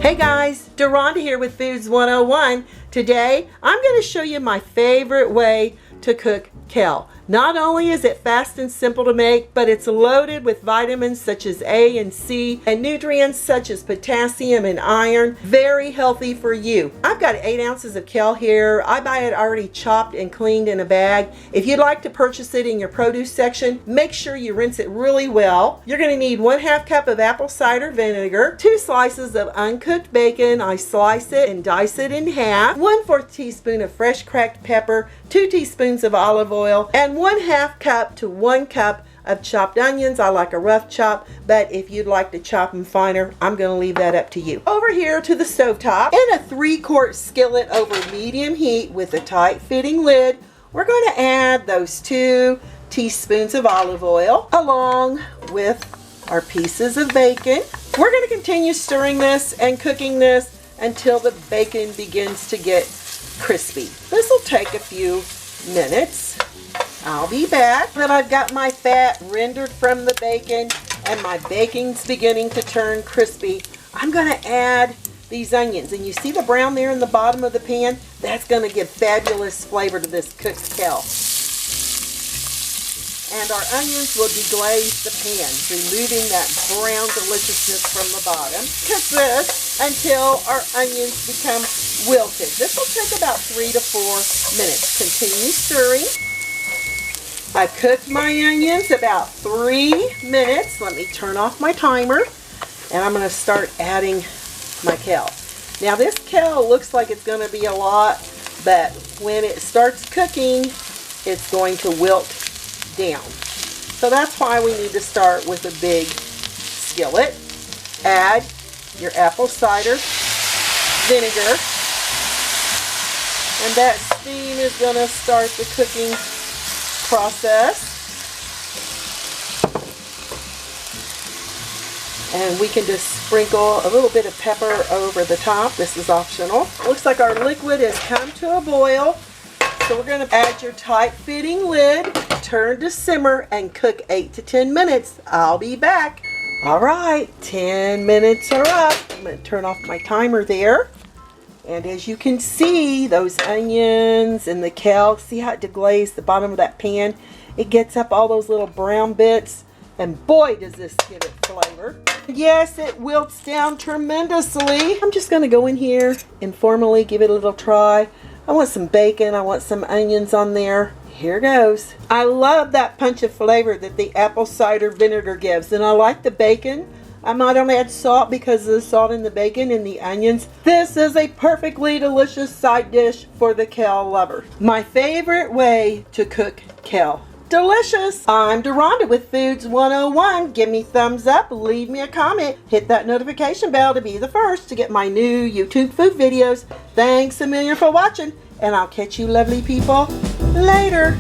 Hey guys, Deronda here with Foods 101. Today, I'm going to show you my favorite way to cook kale. Not only is it fast and simple to make, but it's loaded with vitamins such as A and C and nutrients such as potassium and iron. Very healthy for you. I've got 8 ounces of kale here. I buy it already chopped and cleaned in a bag. If you'd like to purchase it in your produce section, make sure you rinse it really well. You're going to need 1/2 cup of apple cider vinegar, 2 slices of uncooked bacon. I slice it and dice it in half, 1/4 teaspoon of fresh cracked pepper, 2 teaspoons of olive oil, and 1/2 cup to 1 cup of chopped onions. I like a rough chop, but if you'd like to chop them finer, I'm going to leave that up to you. Over here to the stovetop, in a 3-quart skillet over medium heat with a tight fitting lid, we're going to add those 2 teaspoons of olive oil along with our pieces of bacon. We're going to continue stirring this and cooking this until the bacon begins to get crispy. This will take a few minutes. I'll be back. Then I've got my fat rendered from the bacon and my bacon's beginning to turn crispy. I'm going to add these onions, and you see the brown there in the bottom of the pan? That's going to give fabulous flavor to this cooked kale. And our onions will deglaze the pan, removing that brown deliciousness from the bottom. Cook this until our onions become wilted. This will take about 3 to 4 minutes. Continue stirring. I've cooked my onions about 3 minutes. Let me turn off my timer, and I'm going to start adding my kale. Now this kale looks like it's going to be a lot, but when it starts cooking, it's going to wilt down. So that's why we need to start with a big skillet. Add your apple cider vinegar, and that steam is going to start the cooking process. And we can just sprinkle a little bit of pepper over the top. This is optional. Looks like our liquid has come to a boil. So we're going to add your tight fitting lid, turn to simmer, and cook 8 to 10 minutes. I'll be back. All right, 10 minutes are up. I'm going to turn off my timer there. And as you can see, those onions and the kale, see how it deglazed the bottom of that pan? It gets up all those little brown bits, and boy, does this give it flavor. Yes, it wilts down tremendously. I'm just going to go in here and formally give it a little try. I want some bacon, I want some onions on there. Here goes. I love that punch of flavor that the apple cider vinegar gives, and I like the bacon. I might only add salt because of the salt in the bacon and the onions. This is a perfectly delicious side dish for the kale lover. My favorite way to cook kale. Delicious! I'm Deronda with Foods 101. Give me thumbs up, leave me a comment, hit that notification bell to be the first to get my new YouTube food videos. Thanks a million for watching, and I'll catch you lovely people later.